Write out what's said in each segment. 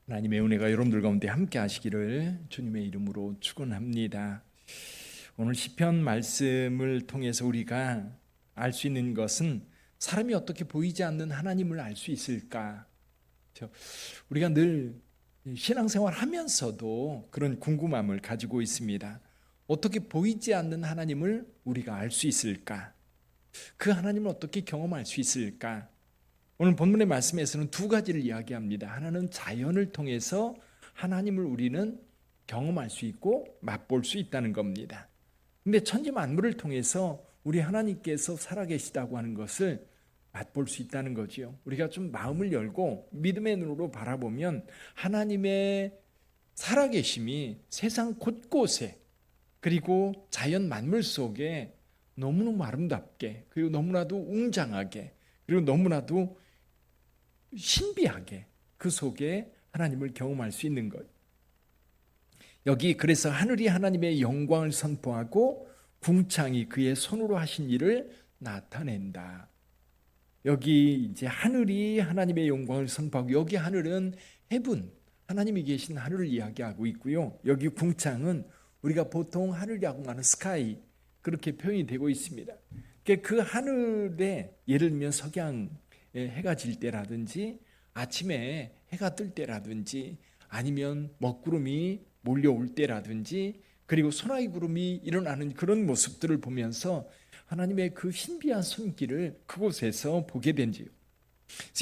하나님의 은혜가 여러분들 가운데 함께 하시기를 주님의 이름으로 축원합니다. 오늘 시편 말씀을 통해서 우리가 알 수 있는 것은 사람이 어떻게 보이지 않는 하나님을 알 수 있을까? 우리가 늘 신앙생활 하면서도 그런 궁금함을 가지고 있습니다. 어떻게 보이지 않는 하나님을 우리가 알 수 있을까? 그 하나님을 어떻게 경험할 수 있을까? 오늘 본문의 말씀에서는 두 가지를 이야기합니다. 하나는 자연을 통해서 하나님을 우리는 경험할 수 있고 맛볼 수 있다는 겁니다. 근데 천지 만물을 통해서 우리 하나님께서 살아계시다고 하는 것을 맛볼 수 있다는 거지요. 우리가 좀 마음을 열고 믿음의 눈으로 바라보면 하나님의 살아계심이 세상 곳곳에 그리고 자연 만물 속에 너무너무 아름답게 그리고 너무나도 웅장하게 그리고 너무나도 신비하게 그 속에 하나님을 경험할 수 있는 것. 여기 그래서 하늘이 하나님의 영광을 선포하고 궁창이 그의 손으로 하신 일을 나타낸다. 여기 이제 하늘이 하나님의 영광을 선포하고, 여기 하늘은 헤븐, 하나님이 계신 하늘을 이야기하고 있고요. 여기 궁창은 우리가 보통 하늘이라고 하는 스카이, 그렇게 표현이 되고 있습니다. 그 하늘에 예를 들면 석양에 해가 질 때라든지 아침에 해가 뜰 때라든지 아니면 먹구름이 몰려올 때라든지 그리고 소나기 구름이 일어나는 그런 모습들을 보면서 하나님의 그 신비한 손길을 그곳에서 보게 된지요.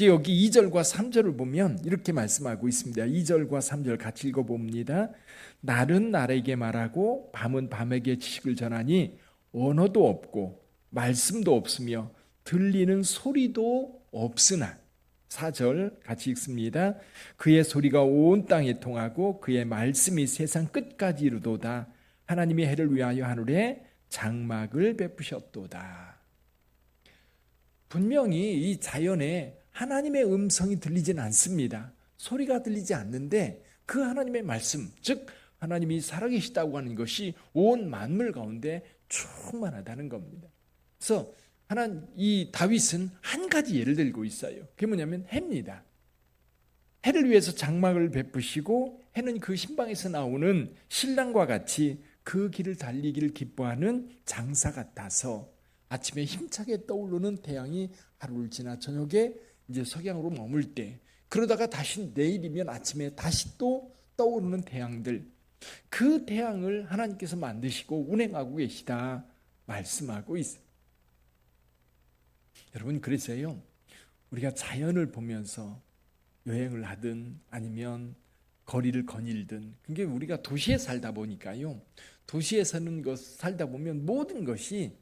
여기 2절과 3절을 보면 이렇게 말씀하고 있습니다. 2절과 3절 같이 읽어봅니다. 날은 날에게 말하고 밤은 밤에게 지식을 전하니 언어도 없고 말씀도 없으며 들리는 소리도 없으나. 4절 같이 읽습니다. 그의 소리가 온 땅에 통하고 그의 말씀이 세상 끝까지 이르도다. 하나님이 해를 위하여 하늘에 장막을 베푸셨도다. 분명히 이 자연에 하나님의 음성이 들리진 않습니다. 소리가 들리지 않는데 그 하나님의 말씀, 즉 하나님이 살아계시다고 하는 것이 온 만물 가운데 충만하다는 겁니다. 그래서 이 다윗은 한 가지 예를 들고 있어요. 그게 뭐냐면 해입니다. 해를 위해서 장막을 베푸시고 해는 그 신방에서 나오는 신랑과 같이 그 길을 달리기를 기뻐하는 장사 같아서 아침에 힘차게 떠오르는 태양이 하루를 지나 저녁에 이제 석양으로 머물 때, 그러다가 다시 내일이면 아침에 다시 또 떠오르는 태양들, 그 태양을 하나님께서 만드시고 운행하고 계시다 말씀하고 있어요. 여러분, 그래서요 우리가 자연을 보면서 여행을 하든 아니면 거리를 거닐든, 그게 우리가 도시에 살다 보니까요, 도시에 살다 보면 모든 것이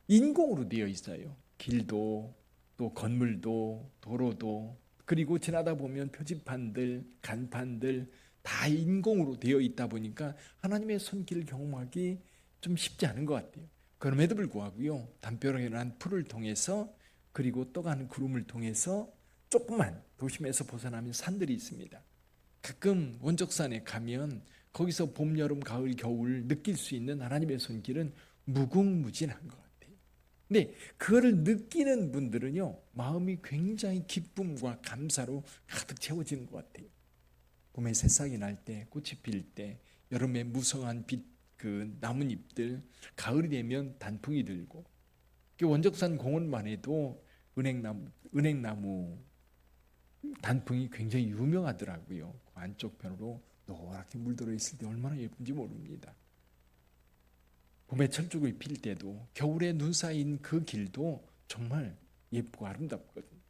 인공으로 되어 있어요. 길도 또 건물도 도로도, 그리고 지나다 보면 표지판들 간판들 다 인공으로 되어 있다 보니까 하나님의 손길을 경험하기 좀 쉽지 않은 것 같아요. 그럼에도 불구하고요, 담벼락에 난 풀을 통해서 그리고 떠가는 구름을 통해서 조금만 도심에서 벗어나면 산들이 있습니다. 가끔 원적산에 가면 거기서 봄, 여름, 가을, 겨울 느낄 수 있는 하나님의 손길은 무궁무진한 것 같아요. 근데 그거를 느끼는 분들은요, 마음이 굉장히 기쁨과 감사로 가득 채워지는 것 같아요. 봄에 새싹이 날 때, 꽃이 필 때, 여름에 무성한 빛, 그 나뭇잎들, 가을이 되면 단풍이 들고, 원적산 공원만 해도 은행나무 단풍이 굉장히 유명하더라고요. 그 안쪽 편으로 노랗게 물들어 있을 때 얼마나 예쁜지 모릅니다. 봄에 철쭉이 필 때도, 겨울에 눈 쌓인 그 길도 정말 예쁘고 아름답거든요.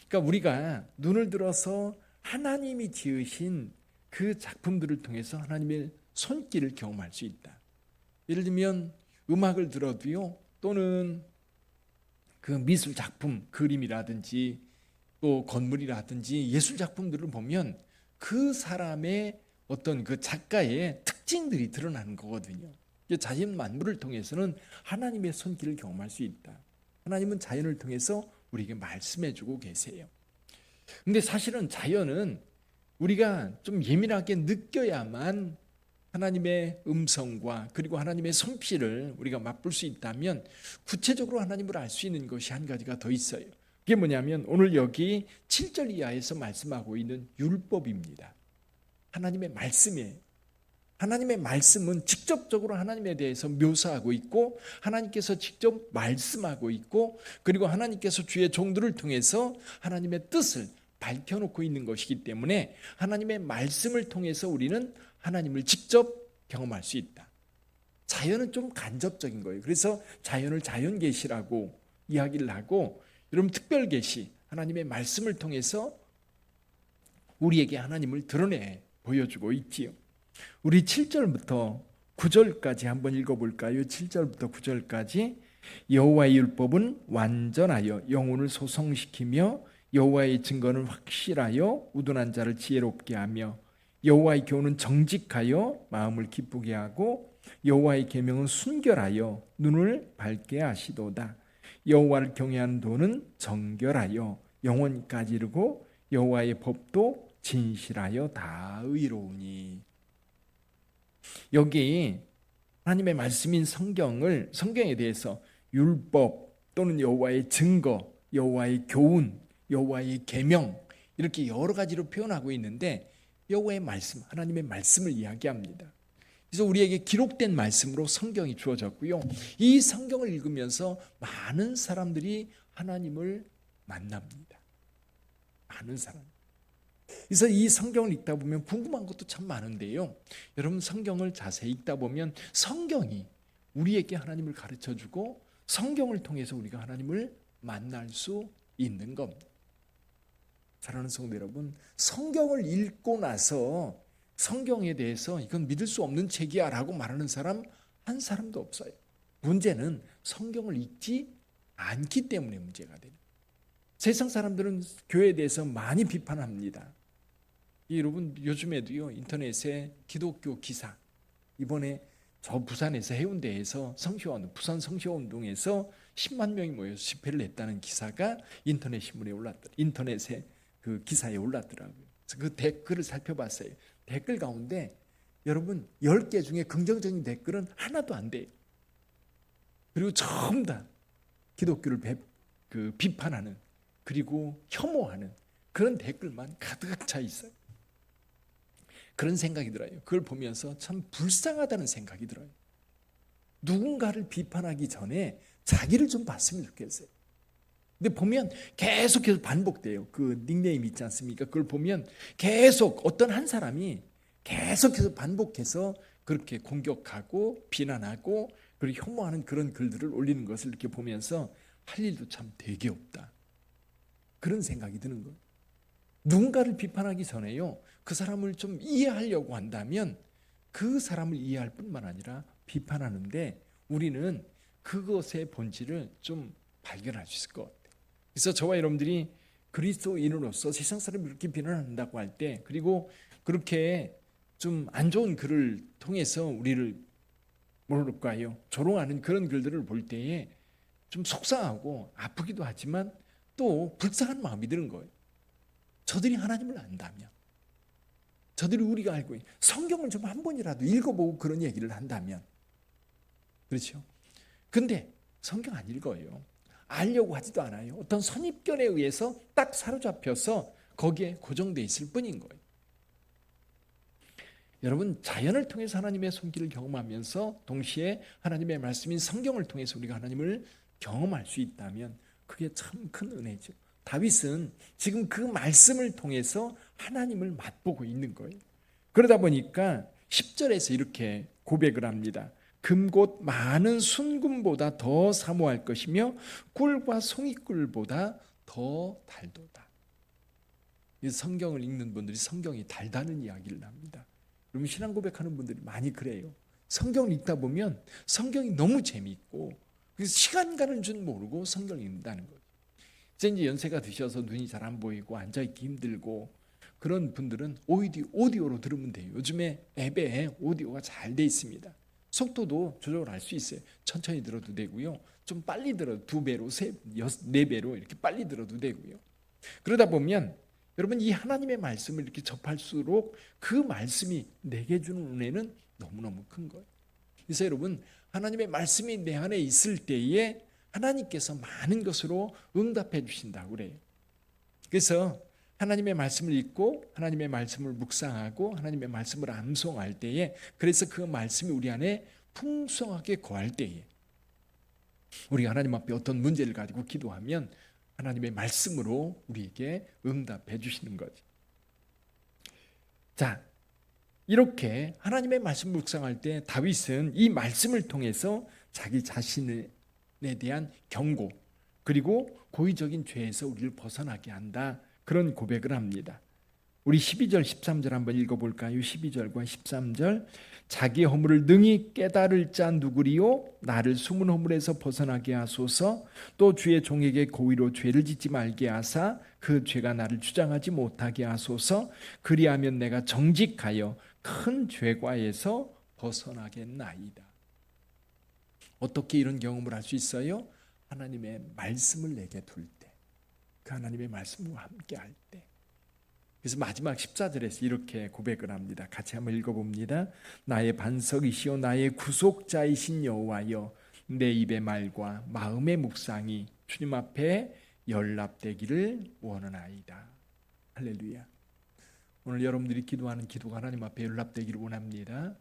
그러니까 우리가 눈을 들어서 하나님이 지으신 그 작품들을 통해서 하나님의 손길을 경험할 수 있다. 예를 들면 음악을 들어도요, 또는 그 미술 작품, 그림이라든지 또 건물이라든지 예술 작품들을 보면 그 사람의 어떤 그 작가의 특징들이 드러나는 거거든요. 자연 만물을 통해서는 하나님의 손길을 경험할 수 있다. 하나님은 자연을 통해서 우리에게 말씀해주고 계세요. 근데 사실은 자연은 우리가 좀 예민하게 느껴야만 하나님의 음성과 그리고 하나님의 솜씨를 우리가 맛볼 수 있다면, 구체적으로 하나님을 알 수 있는 것이 한 가지가 더 있어요. 그게 뭐냐면 오늘 여기 7절 이하에서 말씀하고 있는 율법입니다. 하나님의 말씀이에요. 하나님의 말씀은 직접적으로 하나님에 대해서 묘사하고 있고 하나님께서 직접 말씀하고 있고 그리고 하나님께서 주의 종들을 통해서 하나님의 뜻을 밝혀놓고 있는 것이기 때문에 하나님의 말씀을 통해서 우리는 하나님을 직접 경험할 수 있다. 자연은 좀 간접적인 거예요. 그래서 자연을 자연계시라고 이야기를 하고 여러분 특별계시 하나님의 말씀을 통해서 우리에게 하나님을 드러내 보여주고 있지요. 우리 7절부터 9절까지 한번 읽어볼까요? 7절부터 9절까지 여호와의 율법은 완전하여 영혼을 소성시키며 여호와의 증거는 확실하여 우둔한 자를 지혜롭게 하며 여호와의 교훈은 정직하여 마음을 기쁘게 하고 여호와의 계명은 순결하여 눈을 밝게 하시도다. 여호와를 경외하는 도는 정결하여 영혼까지 이르고 여호와의 법도 진실하여 다 의로우니. 여기 하나님의 말씀인 성경에 대해서 율법 또는 여호와의 증거, 여호와의 교훈, 여호와의 계명 이렇게 여러 가지로 표현하고 있는데 여호와의 말씀, 하나님의 말씀을 이야기합니다. 그래서 우리에게 기록된 말씀으로 성경이 주어졌고요. 이 성경을 읽으면서 많은 사람들이 하나님을 만납니다. 많은 사람. 그래서 이 성경을 읽다 보면 궁금한 것도 참 많은데요. 여러분 성경을 자세히 읽다 보면 성경이 우리에게 하나님을 가르쳐주고 성경을 통해서 우리가 하나님을 만날 수 있는 겁니다. 사랑하는 성도 여러분, 성경을 읽고 나서 성경에 대해서 이건 믿을 수 없는 책이야 라고 말하는 사람 한 사람도 없어요. 문제는 성경을 읽지 않기 때문에 문제가 됩니다. 세상 사람들은 교회에 대해서 많이 비판합니다. 여러분 요즘에도요 인터넷에 기독교 기사, 이번에 저 부산에서 해운대에서 성시화운동, 부산 성시화운동에서 10만 명이 모여서 집회를 했다는 기사가 인터넷 신문에 인터넷에 그 기사에 올랐더라고요. 그래서 그 댓글을 살펴봤어요. 댓글 가운데 여러분 10개 중에 긍정적인 댓글은 하나도 안 돼요. 그리고 전부 다 기독교를 비판하는 그리고 혐오하는 그런 댓글만 가득 차 있어요. 그런 생각이 들어요. 그걸 보면서 참 불쌍하다는 생각이 들어요. 누군가를 비판하기 전에 자기를 좀 봤으면 좋겠어요. 근데 보면 계속해서 반복돼요. 그 닉네임 있지 않습니까? 그걸 보면 계속 어떤 한 사람이 계속해서 반복해서 그렇게 공격하고 비난하고 그리고 혐오하는 그런 글들을 올리는 것을 이렇게 보면서 할 일도 참 되게 없다. 그런 생각이 드는 거예요. 누군가를 비판하기 전에요. 그 사람을 좀 이해하려고 한다면 그 사람을 이해할 뿐만 아니라 비판하는데 우리는 그것의 본질을 좀 발견할 수 있을 것 같아요. 그래서 저와 여러분들이 그리스도인으로서 세상 사람을 이렇게 비난한다고 할 때 그리고 그렇게 좀 안 좋은 글을 통해서 우리를 뭐랄까요? 조롱하는 그런 글들을 볼 때에 좀 속상하고 아프기도 하지만 또 불쌍한 마음이 드는 거예요. 저들이 하나님을 안다면, 저들이 우리가 알고 있는 성경을 좀 한 번이라도 읽어보고 그런 얘기를 한다면, 그렇죠? 근데 성경 안 읽어요. 알려고 하지도 않아요. 어떤 선입견에 의해서 딱 사로잡혀서 거기에 고정돼 있을 뿐인 거예요. 여러분 자연을 통해서 하나님의 손길을 경험하면서 동시에 하나님의 말씀인 성경을 통해서 우리가 하나님을 경험할 수 있다면 그게 참 큰 은혜죠. 다윗은 지금 그 말씀을 통해서 하나님을 맛보고 있는 거예요. 그러다 보니까 10절에서 이렇게 고백을 합니다. 금곧 많은 순금보다 더 사모할 것이며 꿀과 송이꿀보다 더 달도다. 이 성경을 읽는 분들이 성경이 달다는 이야기를 합니다. 여러분 신앙 고백하는 분들이 많이 그래요. 성경을 읽다 보면 성경이 너무 재미있고 그래서 시간 가는 줄 모르고 성경을 읽는다는 거예요. 이제 연세가 드셔서 눈이 잘 안 보이고 앉아있기 힘들고 그런 분들은 오디오로 들으면 돼요. 요즘에 앱에 오디오가 잘 돼 있습니다. 속도도 조절을 할 수 있어요. 천천히 들어도 되고요. 좀 빨리 들어도 2배로, 4배로 이렇게 빨리 들어도 되고요. 그러다 보면 여러분 이 하나님의 말씀을 이렇게 접할수록 그 말씀이 내게 주는 은혜는 너무너무 큰 거예요. 그래서 여러분 하나님의 말씀이 내 안에 있을 때에 하나님께서 많은 것으로 응답해 주신다고 그래요. 그래서 하나님의 말씀을 읽고 하나님의 말씀을 묵상하고 하나님의 말씀을 암송할 때에, 그래서 그 말씀이 우리 안에 풍성하게 거할 때에 우리가 하나님 앞에 어떤 문제를 가지고 기도하면 하나님의 말씀으로 우리에게 응답해 주시는 거죠. 자, 이렇게 하나님의 말씀을 묵상할 때 다윗은 이 말씀을 통해서 자기 자신에 대한 경고, 그리고 고의적인 죄에서 우리를 벗어나게 한다, 그런 고백을 합니다. 우리 12절 13절 한번 읽어볼까요? 12절과 13절. 자기 허물을 능히 깨달을 자 누구리요? 나를 숨은 허물에서 벗어나게 하소서. 또 주의 종에게 고의로 죄를 짓지 말게 하사 그 죄가 나를 주장하지 못하게 하소서. 그리하면 내가 정직하여 큰 죄과에서 벗어나겠나이다. 어떻게 이런 경험을 할 수 있어요? 하나님의 말씀을 내게 둘 때, 그 하나님의 말씀과 함께 할 때. 그래서 마지막 14절에서 이렇게 고백을 합니다. 같이 한번 읽어봅니다. 나의 반석이시오 나의 구속자이신 여호와여, 내 입의 말과 마음의 묵상이 주님 앞에 연락되기를 원하나이다. 할렐루야. 오늘 여러분들이 기도하는 기도가 하나님 앞에 연락되기를 원합니다.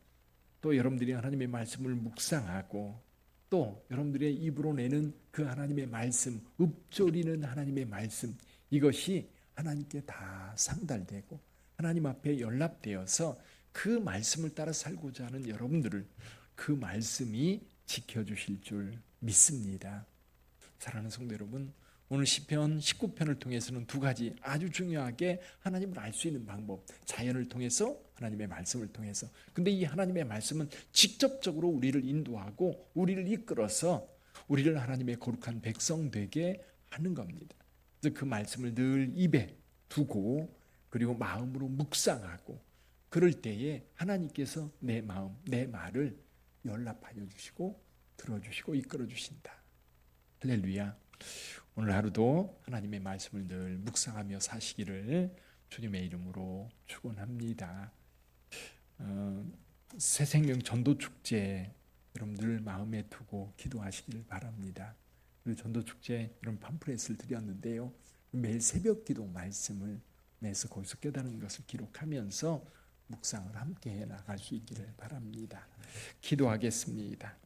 또 여러분들이 하나님의 말씀을 묵상하고, 또 여러분들의 입으로 내는 그 하나님의 말씀, 읊조리는 하나님의 말씀, 이것이 하나님께 다 상달되고 하나님 앞에 연락되어서 그 말씀을 따라 살고자 하는 여러분들을 그 말씀이 지켜주실 줄 믿습니다. 사랑하는 성도 여러분, 오늘 시편 19편을 통해서는 두 가지 아주 중요하게 하나님을 알 수 있는 방법, 자연을 통해서, 하나님의 말씀을 통해서. 근데 이 하나님의 말씀은 직접적으로 우리를 인도하고 우리를 이끌어서 우리를 하나님의 거룩한 백성 되게 하는 겁니다. 그래서 그 말씀을 늘 입에 두고 그리고 마음으로 묵상하고, 그럴 때에 하나님께서 내 마음, 내 말을 연락하여 주시고 들어주시고 이끌어 주신다. 할렐루야. 오늘 하루도 하나님의 말씀을 늘 묵상하며 사시기를 주님의 이름으로 축원합니다. 새생명 전도축제 여러분들 마음에 두고 기도하시기를 바랍니다. 그리고 전도축제 이런 팜플렛을 드렸는데요, 매일 새벽 기도 말씀을 내서 거기서 깨달은 것을 기록하면서 묵상을 함께 해 나갈 수 있기를 바랍니다. 기도하겠습니다.